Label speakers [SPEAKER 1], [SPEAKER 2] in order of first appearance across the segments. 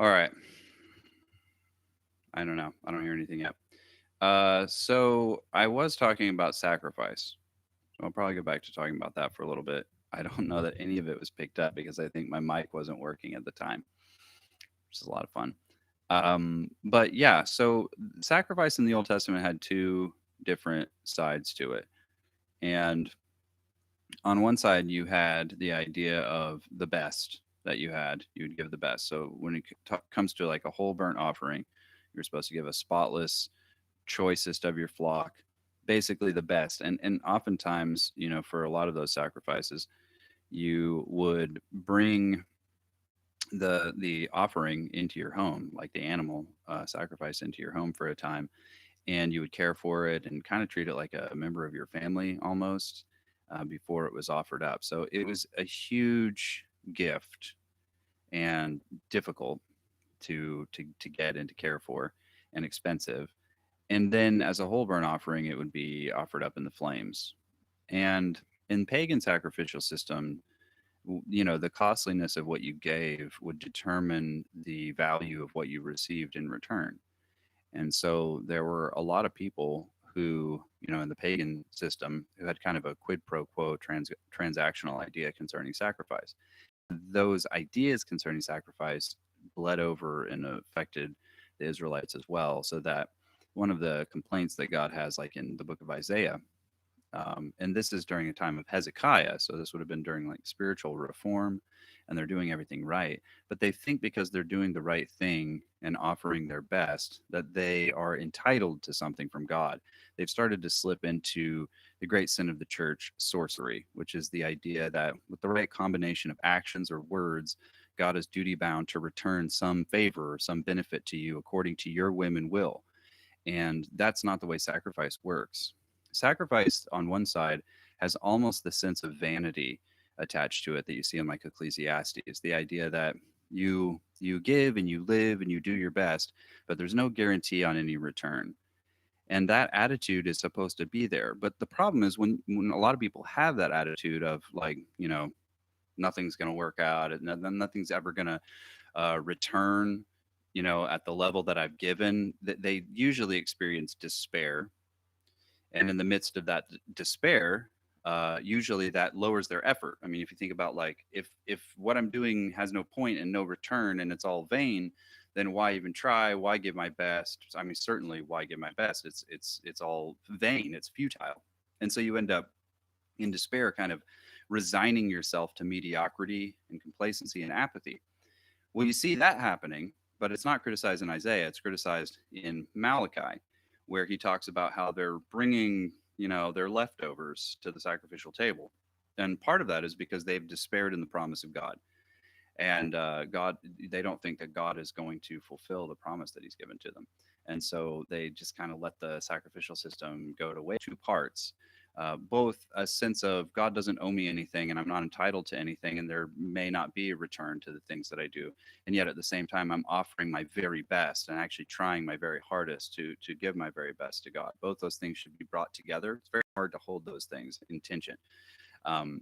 [SPEAKER 1] All right. I don't know. I don't hear anything yet. So I was talking about sacrifice. So I'll probably go back to talking about that for a little bit. I don't know that any of it was picked up because I think my mic wasn't working at the time, which is a lot of fun. But yeah, so sacrifice in the Old Testament had two different sides to it. And on one side, you had the idea of the best that you had, you would give the best. So when it comes to like a whole burnt offering, you're supposed to give a spotless, choicest of your flock, basically the best. And oftentimes, for a lot of those sacrifices, you would bring the offering into your home, like the animal sacrifice into your home for a time, and you would care for it and kind of treat it like a member of your family almost before it was offered up. So it was a huge gift and difficult to get and to care for and expensive. And then as a whole burnt offering, it would be offered up in the flames. And in pagan sacrificial system, the costliness of what you gave would determine the value of what you received in return. And so there were a lot of people who, in the pagan system, who had kind of a quid pro quo transactional idea concerning sacrifice. Those ideas concerning sacrifice bled over and affected the Israelites as well. So that one of the complaints that God has, like in the book of Isaiah, and this is during a time of Hezekiah. So this would have been during like spiritual reform, and they're doing everything right. But they think because they're doing the right thing and offering their best, that they are entitled to something from God. They've started to slip into the great sin of the church, sorcery, which is the idea that with the right combination of actions or words, God is duty bound to return some favor or some benefit to you according to your whim and will. And that's not the way sacrifice works. Sacrifice, on one side, has almost the sense of vanity attached to it that you see in like Ecclesiastes. The idea that you give and you live and you do your best, but there's no guarantee on any return. And that attitude is supposed to be there. But the problem is when a lot of people have that attitude of like, nothing's going to work out and nothing's ever going to return, at the level that I've given, that they usually experience despair. And in the midst of that despair, usually that lowers their effort. I mean, if you think about like if what I'm doing has no point and no return and it's all vain, then why even try? Why give my best? I mean, certainly why give my best? It's all vain. It's futile. And so you end up in despair, kind of resigning yourself to mediocrity and complacency and apathy. Well, you see that happening, but it's not criticized in Isaiah. It's criticized in Malachi, where he talks about how they're bringing, their leftovers to the sacrificial table. And part of that is because they've despaired in the promise of God. And they don't think that God is going to fulfill the promise that he's given to them. And so they just kind of let the sacrificial system go to way two parts. Both a sense of God doesn't owe me anything and I'm not entitled to anything, and there may not be a return to the things that I do. And yet at the same time, I'm offering my very best and actually trying my very hardest to give my very best to God. Both those things should be brought together. It's very hard to hold those things in tension. Um,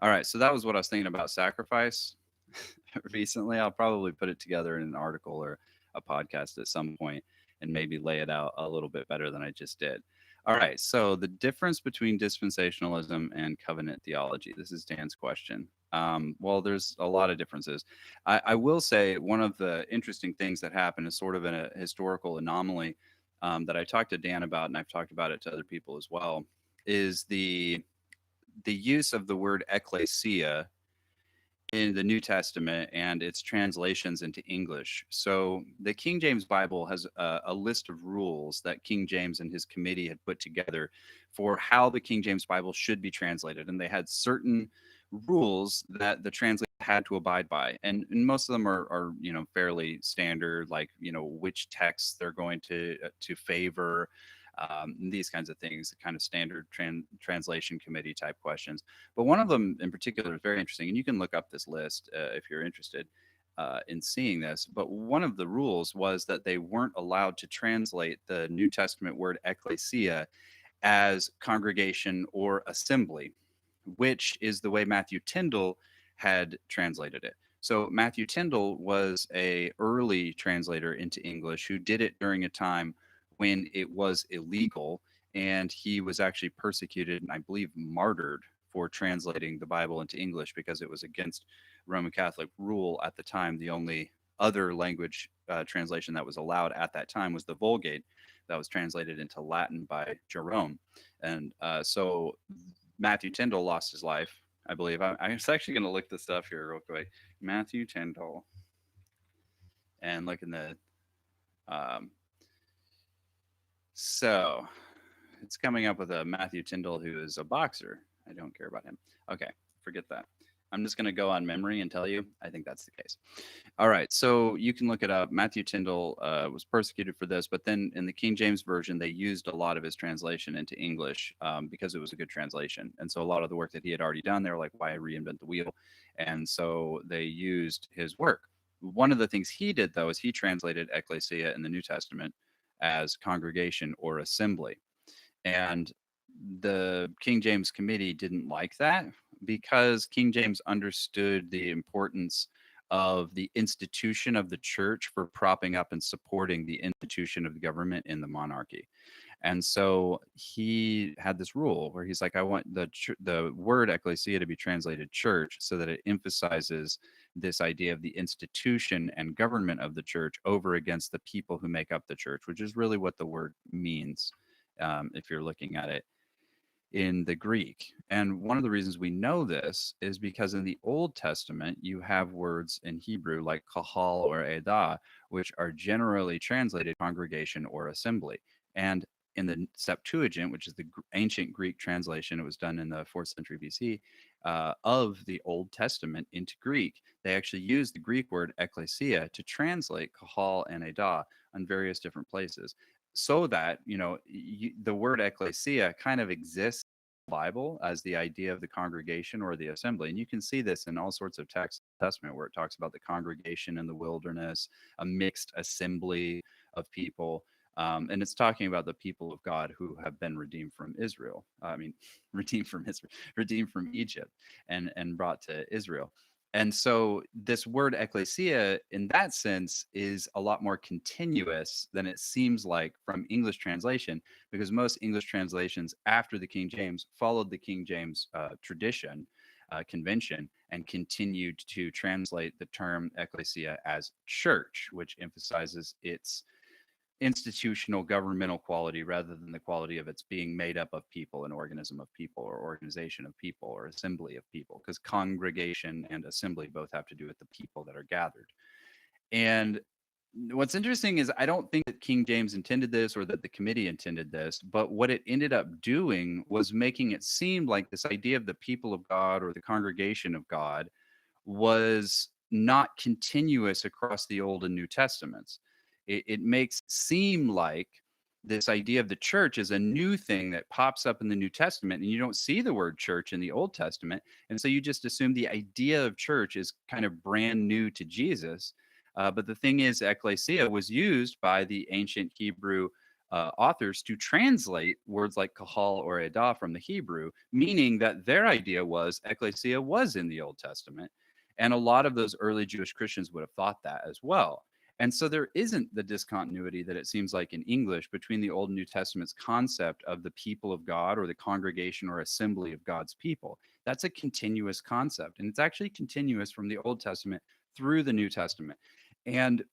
[SPEAKER 1] all right, so that was what I was thinking about sacrifice recently. I'll probably put it together in an article or a podcast at some point and maybe lay it out a little bit better than I just did. All right, so the difference between dispensationalism and covenant theology. This is Dan's question. Well, there's a lot of differences. I will say one of the interesting things that happened is sort of a historical anomaly that I talked to Dan about, and I've talked about it to other people as well, is the use of the word ecclesia in the New Testament and its translations into English. So the King James Bible has a list of rules that King James and his committee had put together for how the King James Bible should be translated. And they had certain rules that the translator had to abide by. And most of them are fairly standard, like, which texts they're going to favor, these kinds of things, kind of standard translation committee type questions. But one of them in particular is very interesting, and you can look up this list if you're interested in seeing this. But one of the rules was that they weren't allowed to translate the New Testament word ecclesia as congregation or assembly, which is the way Matthew Tyndall had translated it. So Matthew Tyndall was a early translator into English who did it during a time when it was illegal, and he was actually persecuted and I believe martyred for translating the Bible into English because it was against Roman Catholic rule at the time. The only other language translation that was allowed at that time was the Vulgate that was translated into Latin by Jerome. And so Matthew Tyndall lost his life, I believe. I'm actually going to look this up here real quick. Matthew Tyndall, and look in the um, so it's coming up with a Matthew Tyndall who is a boxer. I don't care about him. Okay, forget that. I'm just going to go on memory and tell you. I think that's the case. All right, so you can look it up. Matthew Tyndall was persecuted for this, but then in the King James version, they used a lot of his translation into English because it was a good translation. And so a lot of the work that he had already done, they were like, why reinvent the wheel? And so they used his work. One of the things he did, though, is he translated ecclesia in the New Testament as congregation or assembly. And the King James Committee didn't like that because King James understood the importance of the institution of the church for propping up and supporting the institution of the government in the monarchy. And so he had this rule where he's like, I want the word ecclesia to be translated church so that it emphasizes this idea of the institution and government of the church over against the people who make up the church, which is really what the word means if you're looking at it in the Greek. And one of the reasons we know this is because in the Old Testament, you have words in Hebrew like kahal or edah, which are generally translated congregation or assembly. And in the Septuagint, which is the ancient Greek translation, it was done in the 4th century BC, of the Old Testament into Greek, they actually used the Greek word ecclesia to translate kahal and edah on various different places so that the word ecclesia kind of exists in the Bible as the idea of the congregation or the assembly, and you can see this in all sorts of texts in the Testament where it talks about the congregation in the wilderness, a mixed assembly of people, and it's talking about the people of God who have been redeemed from Israel. I mean, redeemed from Israel, redeemed from Egypt, and brought to Israel. And so this word ecclesia, in that sense, is a lot more continuous than it seems like from English translation, because most English translations after the King James followed the King James tradition, convention, and continued to translate the term ecclesia as church, which emphasizes its institutional governmental quality rather than the quality of its being made up of people, an organism of people, or organization of people, or assembly of people, because congregation and assembly both have to do with the people that are gathered. And what's interesting is I don't think that King James intended this or that the committee intended this, but what it ended up doing was making it seem like this idea of the people of God or the congregation of God was not continuous across the Old and New Testaments. It makes it seem like this idea of the church is a new thing that pops up in the New Testament, and you don't see the word church in the Old Testament. And so you just assume the idea of church is kind of brand new to Jesus. But the thing is, ecclesia was used by the ancient Hebrew authors to translate words like kahal or edah from the Hebrew, meaning that their idea was ecclesia was in the Old Testament. And a lot of those early Jewish Christians would have thought that as well. And so there isn't the discontinuity that it seems like in English between the Old and New Testament's concept of the people of God or the congregation or assembly of God's people. That's a continuous concept. And it's actually continuous from the Old Testament through the New Testament. And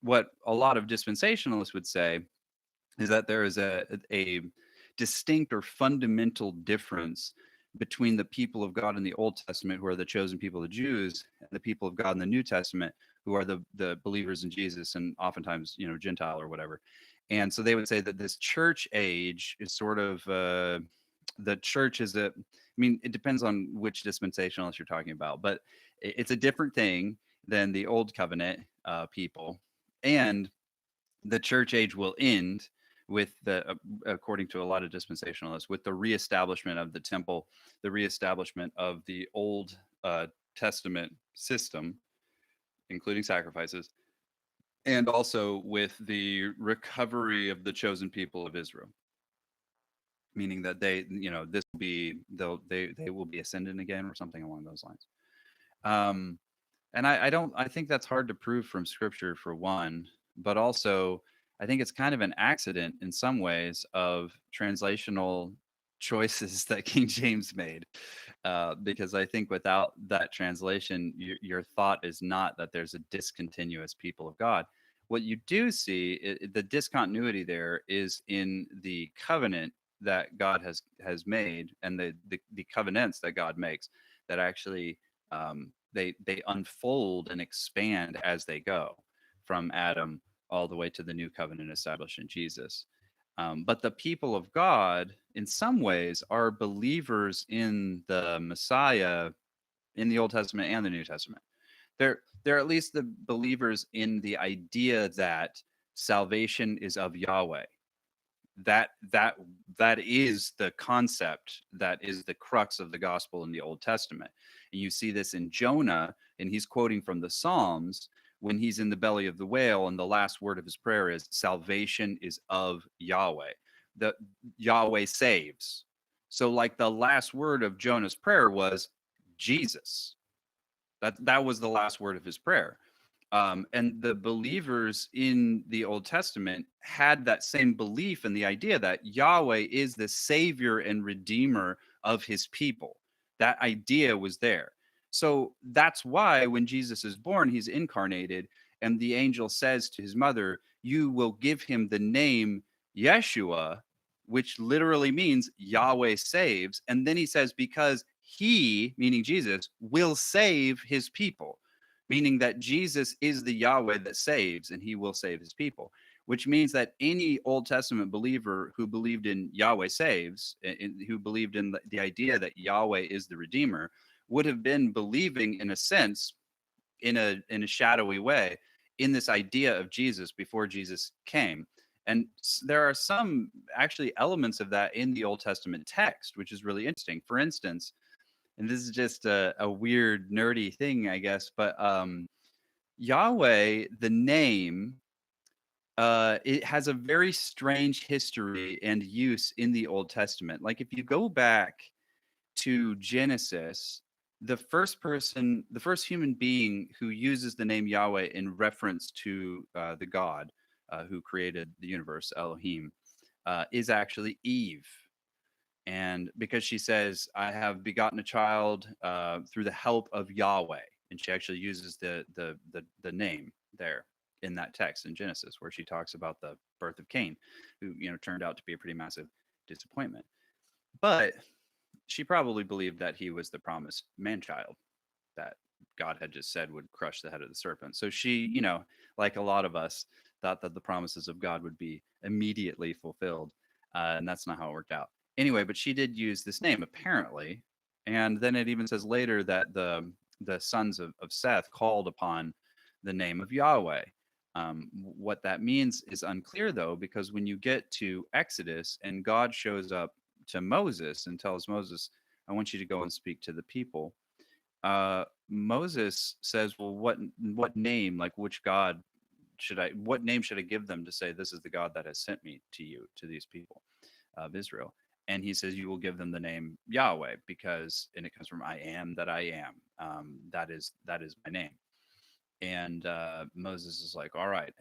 [SPEAKER 1] what a lot of dispensationalists would say is that there is a distinct or fundamental difference between the people of God in the Old Testament, who are the chosen people, the Jews, and the people of God in the New Testament, who are the believers in Jesus, and oftentimes, Gentile or whatever. And so they would say that this church age is sort of the church is a. I mean, it depends on which dispensationalist you're talking about, but it's a different thing than the old covenant people, and the church age will end with according to a lot of dispensationalists, with the reestablishment of the temple, the reestablishment of the Old Testament system, including sacrifices, and also with the recovery of the chosen people of Israel, meaning that this will be they will be ascended again or something along those lines. Um, And I think that's hard to prove from scripture for one, but also I think it's kind of an accident in some ways of translational choices that King James made. Because I think without that translation, your thought is not that there's a discontinuous people of God. What you do see, the discontinuity there is in the covenant that God has made, and the covenants that God makes that actually they unfold and expand as they go from Adam all the way to the new covenant established in Jesus. But the people of God, in some ways, are believers in the Messiah in the Old Testament and the New Testament. They're at least the believers in the idea that salvation is of Yahweh. That is the concept, that is the crux of the gospel in the Old Testament. And you see this in Jonah, and he's quoting from the Psalms when he's in the belly of the whale, and the last word of his prayer is salvation is of Yahweh. The Yahweh saves. So like the last word of Jonah's prayer was Jesus. That was the last word of his prayer. And the believers in the Old Testament had that same belief and the idea that Yahweh is the savior and redeemer of his people. That idea was there. So that's why when Jesus is born, he's incarnated, and the angel says to his mother, "You will give him the name Yeshua," which literally means Yahweh saves. And then he says, because he, meaning Jesus, will save his people, meaning that Jesus is the Yahweh that saves, and he will save his people, which means that any Old Testament believer who believed in Yahweh saves, who believed in the idea that Yahweh is the Redeemer, would have been believing, in a sense, in a shadowy way, in this idea of Jesus before Jesus came. And there are some actually elements of that in the Old Testament text, which is really interesting. For instance, and this is just a weird nerdy thing, I guess, but Yahweh, the name, it has a very strange history and use in the Old Testament. Like if you go back to Genesis, the first human being who uses the name Yahweh in reference to the God who created the universe, Elohim, is actually Eve. And because she says, "I have begotten a child through the help of Yahweh," and she actually uses the name there in that text in Genesis, where she talks about the birth of Cain, who turned out to be a pretty massive disappointment. But she probably believed that he was the promised man child that God had just said would crush the head of the serpent. So she, like a lot of us, thought that the promises of God would be immediately fulfilled. And that's not how it worked out. Anyway, but she did use this name apparently. And then it even says later that the sons of Seth called upon the name of Yahweh. What that means is unclear, though, because when you get to Exodus and God shows up to Moses and tells Moses, "I want you to go and speak to the people," Moses says, "Well, what name, like which God what name should I give them to say this is the God that has sent me to you, to these people of Israel?" And he says, "You will give them the name Yahweh, because," and it comes from "I am that I am." That is my name. And Moses is like, "All right."